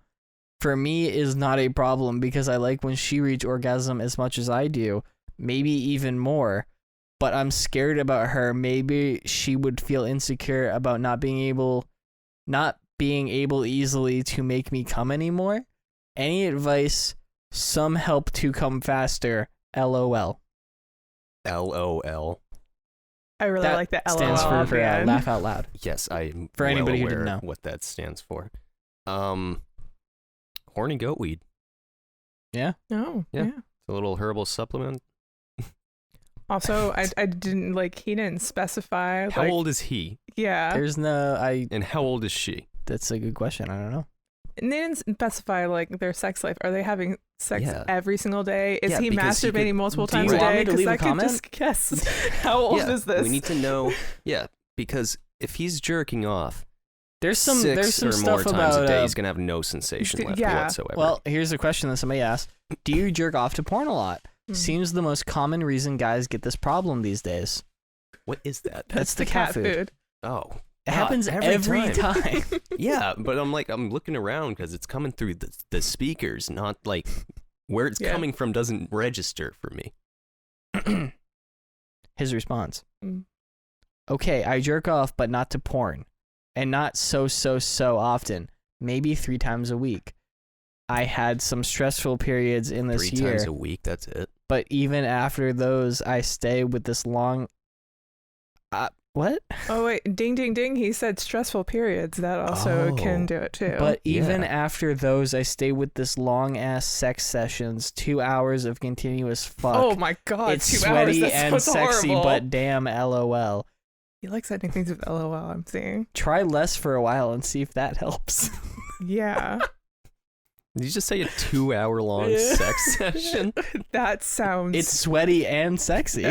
For me, it is not a problem because I like when she reaches orgasm as much as I do, maybe even more. But I'm scared about her. Maybe she would feel insecure about not being able easily to make me come anymore. Any advice? Some help to come faster. LOL. LOL. I really That like the LOL. stands for laugh out loud. Yes, I'm For anybody who aware didn't know what that stands for. Horny goatweed. Yeah. Oh, Yeah. yeah. It's a little herbal supplement. Also, I didn't he didn't specify. How old is he? Yeah. There's no And how old is she? That's a good question. I don't know. And they didn't specify their sex life. Are they having sex Yeah. every single day? Is Yeah, he because he masturbating could- multiple Do you times a want day? me to leave a I could comment? just guess. How old is this? We need to know. Yeah, because if he's jerking off There's some six there's some or stuff more times about a day, he's gonna have no sensation left yeah. whatsoever. well, here's a question that somebody asked. Do you jerk off to porn a lot? Mhm. Seems the most common reason guys get this problem these days. what is that? That's the cat food. Oh, It happens every time. yeah, but I'm looking around because it's coming through the speakers, not where it's Yeah. coming from doesn't register for me. His response. Mm. Okay, I jerk off, but not to porn. And not so often. Maybe 3 times a week. I had some stressful periods in this 3 year. times a week, that's it. But even after those, I stay with this long... what? Oh wait, ding ding ding. He said stressful periods. That also can do it too. But even Yeah. after those, I stay with this long-ass sex sessions, 2 hours of continuous fuck. oh my god, It's 2 sweaty hours. That and sounds sexy, horrible. but damn LOL. He likes ending things with LOL. I'm seeing. Try less for a while and see if that helps. Yeah. Did you just say a 2-hour-long Yeah. sex session? That sounds. It's sweaty and sexy.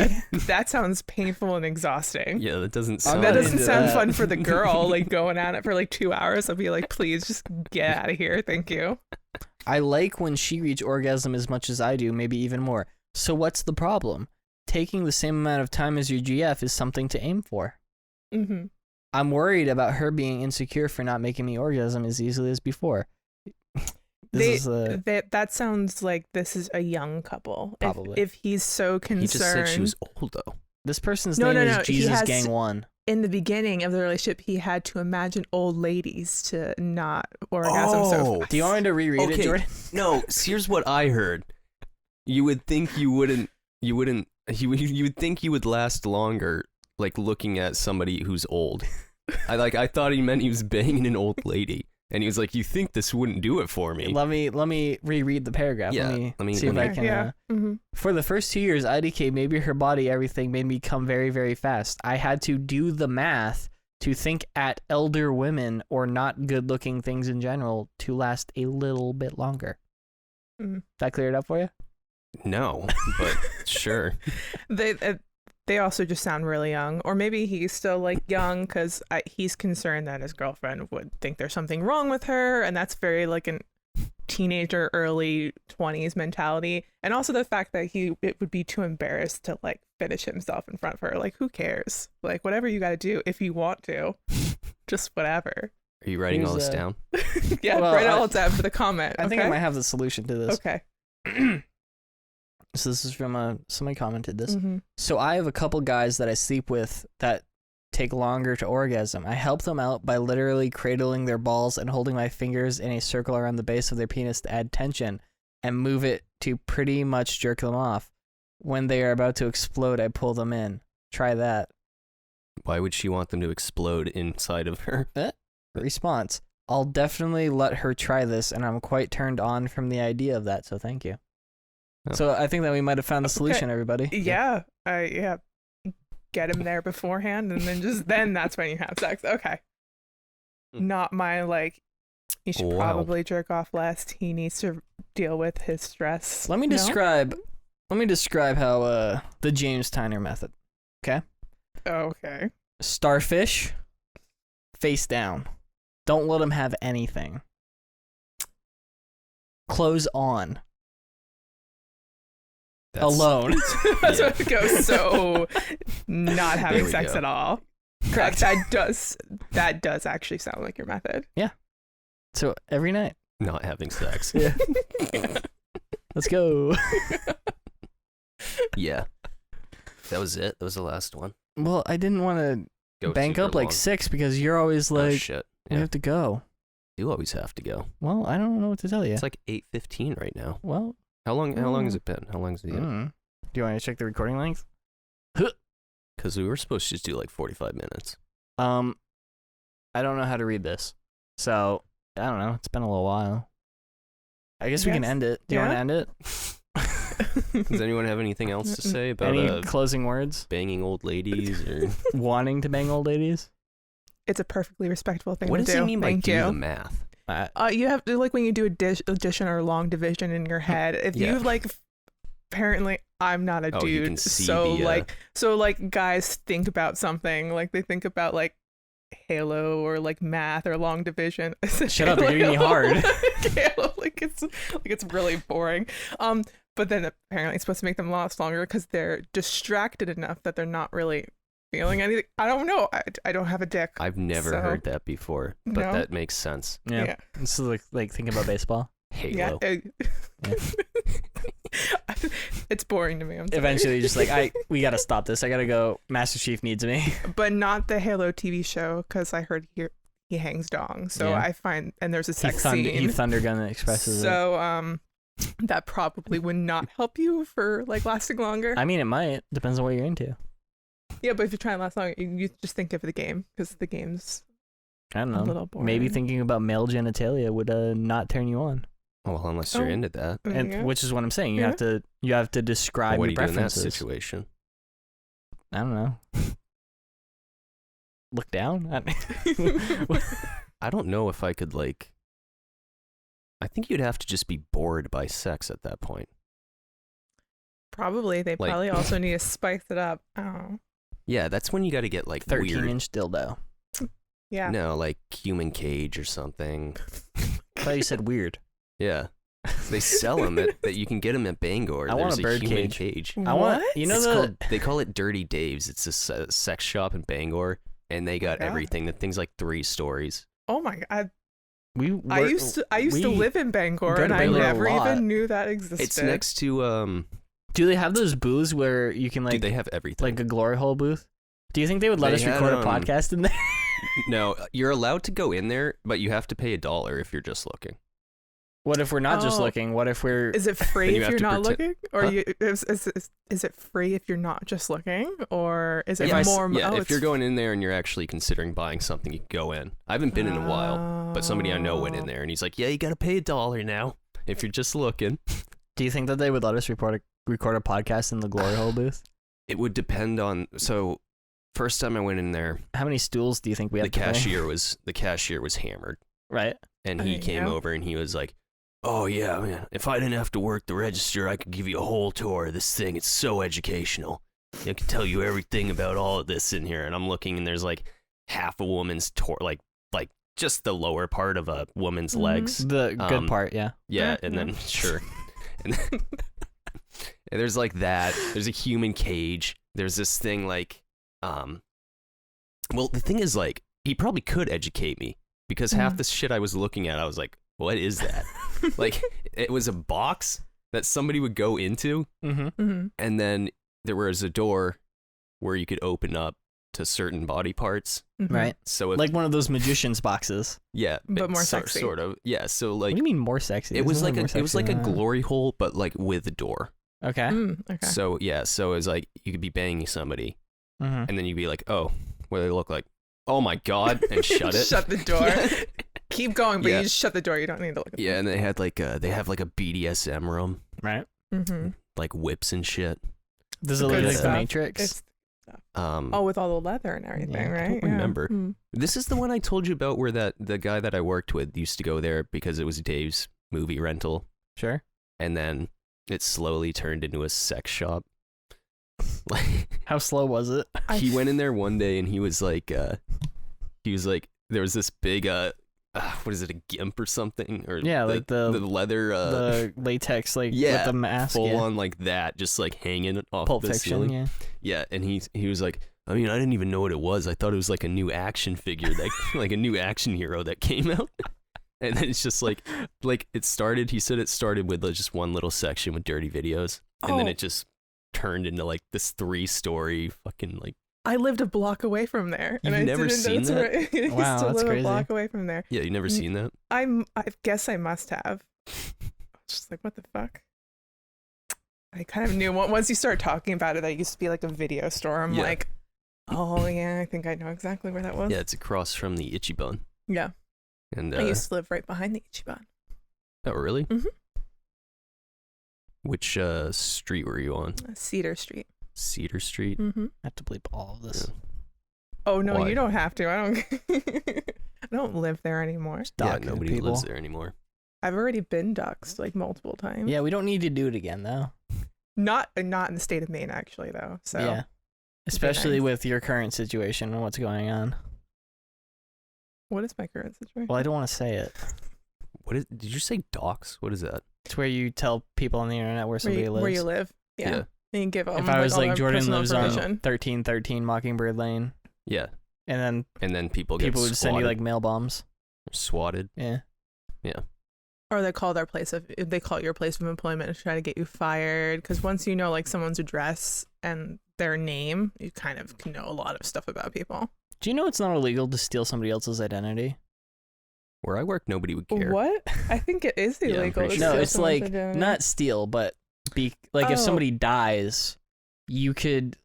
that sounds painful and exhausting. Yeah, that doesn't I'm sound. That not doesn't into sound that. fun for the girl, going at it for 2 hours. I'll be like, please just get out of here. Thank you. I like when she reaches orgasm as much as I do, maybe even more. So what's the problem? Taking the same amount of time as your GF is something to aim for. Mm-hmm. I'm worried about her being insecure for not making me orgasm as easily as before. That sounds like this is a young couple. Probably. If he's so concerned. He just said she was old though. This person's No, name no, is no, he Jesus has- Gang 1. In the beginning of the relationship, he had to imagine old ladies to not orgasm so Oh. fast. Do you want me to reread it, Jordan? No, here's what I heard. You would think you wouldn't. You would think you would last longer, looking at somebody who's old. I thought he meant he was banging an old lady, and he was like, "You think this wouldn't do it for me?" Let me reread the paragraph. Yeah, let me see if I can. Yeah. Mm-hmm. For the first 2 years, IDK, maybe her body, everything made me come very, very fast. I had to do the math to think at elder women or not good-looking things in general to last a little bit longer. Mm. That clear it up for you? No, but sure. They also just sound really young, or maybe he's still young because he's concerned that his girlfriend would think there's something wrong with her, and that's very an teenager, early 20s mentality. And also the fact that it would be too embarrassed to finish himself in front of her. Who cares? Whatever you got to do if you want to, just whatever. Are you writing all Here's this down? Yeah, Well, write it all down for the comment. I think I might have the solution to this. Okay. So this is from somebody commented this. Mm-hmm. So I have a couple guys that I sleep with that take longer to orgasm. I help them out by literally cradling their balls and holding my fingers in a circle around the base of their penis to add tension and move it to pretty much jerk them off. When they are about to explode, I pull them in. Try that. Why would she want them to explode inside of her? Response. I'll definitely let her try this, and I'm quite turned on from the idea of that, so thank you. Oh. So I think that we might have found the solution, everybody. Yeah. Yeah. Get him there beforehand, and then that's when you have sex. Okay. Not my, like, you should probably jerk off less. He needs to deal with his stress. Let me describe how the James Tyner method. Okay? Okay. Starfish, face down. Don't let him have anything. Clothes on. Alone. That's what it goes. So not having sex at all. Correct. That does actually sound like your method. Yeah. So every night. Not having sex. Yeah. Let's go. Yeah. That was it. That was the last one. Well, I didn't want to bank up like 6 because you're always like, shit. Yeah. We have to go. You always have to go. Well, I don't know what to tell you. It's like 8:15 right now. Well, how long has it been? How long is it? Do you want to check the recording length? Because we were supposed to just do like 45 minutes. I don't know how to read this, so I don't know. It's been a little while. I guess we can end it. Do you want to end it? Does anyone have anything else to say about any closing words? Banging old ladies or wanting to bang old ladies? It's a perfectly respectable thing to do. What does he mean by do the math? You have to, like, when you do addition or long division in your head. If you like, apparently I'm not a dude, you can see so guys think about something, like they think about like Halo or like math or long division. Shut up, you're getting me hard. Halo, it's really boring. But then apparently it's supposed to make them last longer because they're distracted enough that they're not really feeling anything. I don't know. I don't have a dick. I've never heard that before, but that makes sense. Yeah. This is like thinking about baseball. Halo. Yeah. It's boring to me. Eventually, just like we gotta stop this. I gotta go. Master Chief needs me. But not the Halo TV show because I heard he hangs dong. So I find and there's a sex scene. He thunder gun expresses. So that probably would not help you for like lasting longer. I mean, it might. Depends on what you're into. Yeah, but if you're trying to last longer, you just think of the game because the game's I don't know. A little boring. Maybe thinking about male genitalia would not turn you on. Well, unless you're into that, and which is what I'm saying. You have to describe what your do you preferences. Do in that situation? I don't know. Look down. I don't know if I could like. I think you'd have to just be bored by sex at that point. Probably. They probably also need to spice it up. Oh. Yeah, that's when you got to get like 13-inch dildo. Yeah. No, like human cage or something. I thought you said weird. Yeah. They sell them that you can get them at Bangor. I want a bird cage. I want, they call it Dirty Dave's. It's a sex shop in Bangor, and they got everything. The thing's like 3 stories. Oh my god. I used to live in Bangor, and I never even knew that existed. It's next to Do they have those booths where you can like? Do they have everything? Like a glory hole booth? Do you think they would let us record a podcast in there? No, you're allowed to go in there, but you have to pay $1 if you're just looking. What if we're not just looking? What if we're? Is it free if you're not looking, or is it free if you're not just looking, or is it more? Yeah, if you're going in there and you're actually considering buying something, you can go in. I haven't been in a while, but somebody I know went in there, and he's like, "Yeah, you got to pay $1 now if you're just looking." Do you think that they would let us record a podcast in the glory hole booth? It would depend on. So, first time I went in there, how many stools do you think we had? The cashier was hammered, right? And he came over and he was like, "Oh yeah, man, if I didn't have to work the register, I could give you a whole tour of this thing. It's so educational. I can tell you everything about all of this in here." And I'm looking, and there's like half a woman's like just the lower part of a woman's legs. The good part, yeah. Yeah, and then sure. And then, and there's like that. There's a human cage. There's this thing like, well, the thing is like, he probably could educate me because half the shit I was looking at, I was like, what is that? Like, it was a box that somebody would go into, and then there was a door where you could open up to certain body parts. Right. So like one of those magician's boxes. Yeah, but more sexy. Sort of. Yeah. So like, what do you mean more sexy? It was like a glory hole, but like with a door. Okay. Okay. So it was like you could be banging somebody, and then you'd be like, oh, what do they look like? Oh my god, and shut it. Shut the door. Keep going, but you just shut the door. You don't need to look at them. Yeah, and they have like a BDSM room, right? Like whips and shit. Does it look like The Matrix? With all the leather and everything, right? I don't remember. This is the one I told you about where the guy that I worked with used to go there because it was Dave's movie rental. Sure. And then it slowly turned into a sex shop. Like, how slow was it? He went in there one day and he was like, there was this big, what is it, a gimp or something? Or like the leather, the latex, like with the mask, full on like that, just like hanging off Pulp the Fiction, ceiling. Yeah, and he was like, I mean, I didn't even know what it was. I thought it was like a new action figure, like a new action hero that came out. And then it's just like it started. He said it started with just one little section with dirty videos, and then it just turned into like this 3-story fucking like. I lived a block away from there. You've never seen that? Right. I used to live a block away from there. Yeah, you never seen that? I guess I must have. I was just like, what the fuck? I kind of knew once you start talking about it, that used to be like a video store. I'm like, oh yeah, I think I know exactly where that was. Yeah, it's across from the Ichiban. Yeah. And I used to live right behind the Ichiban. Oh, really? Mm-hmm. Which street were you on? Cedar Street. Cedar Street? Mm-hmm. I have to bleep all of this. Yeah. Oh, no, you don't have to. I don't live there anymore. Yeah, nobody lives there anymore. I've already been doxxed like multiple times. Yeah, we don't need to do it again, though. Not in the state of Maine, actually, though. So yeah. Especially with your current situation and what's going on. What is my current situation? Well, I don't want to say it. Did you say dox? What is that? It's where you tell people on the internet where somebody lives. Where you live. Yeah. And you give them, if I was like Jordan lives on 1313 Mockingbird Lane. Yeah. And then people would send you like mail bombs. Or swatted. Yeah. Yeah. Or they call your place of employment to try to get you fired, because once you know like someone's address and their name, you kind of can know a lot of stuff about people. Do you know it's not illegal to steal somebody else's identity? Where I work, nobody would care. What? I think it is illegal. To no, it's like identity. Not steal, but if somebody dies, you could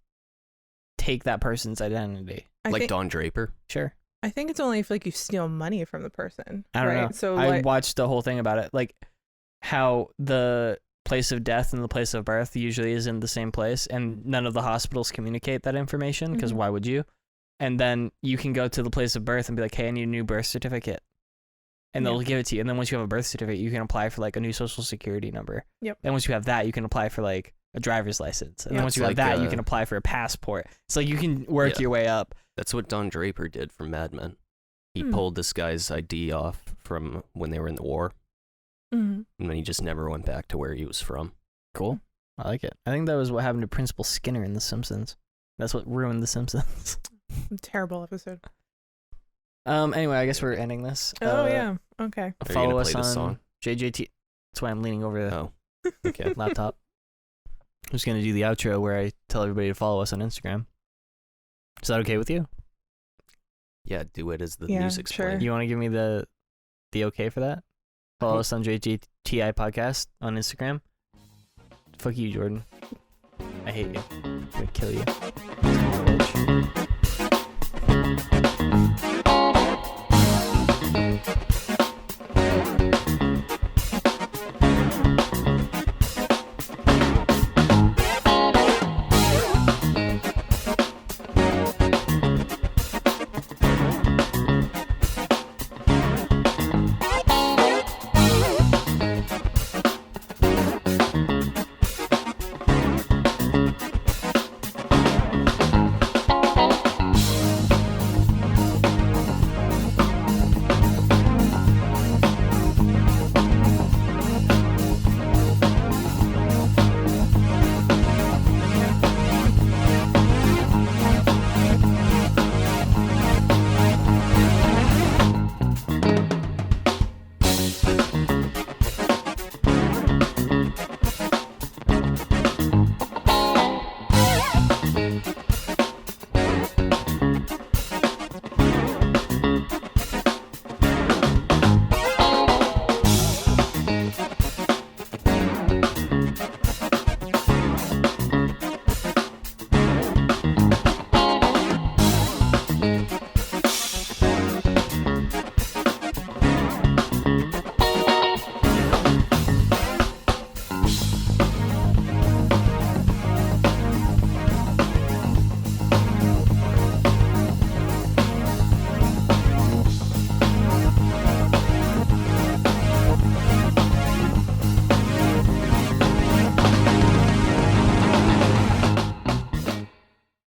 take that person's identity. Like Don Draper? Sure. I think it's only if like you steal money from the person. I don't know. So I watched the whole thing about it, like how the place of death and the place of birth usually is in the same place, and none of the hospitals communicate that information because why would you? And then you can go to the place of birth and be like, hey, I need a new birth certificate. And they'll give it to you. And then once you have a birth certificate, you can apply for like a new social security number. Yep. And once you have that, you can apply for like a driver's license. And then once you have that, you can apply for a passport. So you can work your way up. That's what Don Draper did for Mad Men. He pulled this guy's ID off from when they were in the war. And then he just never went back to where he was from. Cool. I like it. I think that was what happened to Principal Skinner in The Simpsons. That's what ruined The Simpsons. Terrible episode. Anyway, I guess we're ending this. Yeah. Okay. Follow us on JJT. That's why I'm leaning over the laptop. I'm just going to do the outro where I tell everybody to follow us on Instagram. Is that okay with you? Yeah, do it as the music's playing. You want to give me the okay for that? Follow us on JJTI Podcast on Instagram. Fuck you, Jordan. I hate you. I'm going to kill you.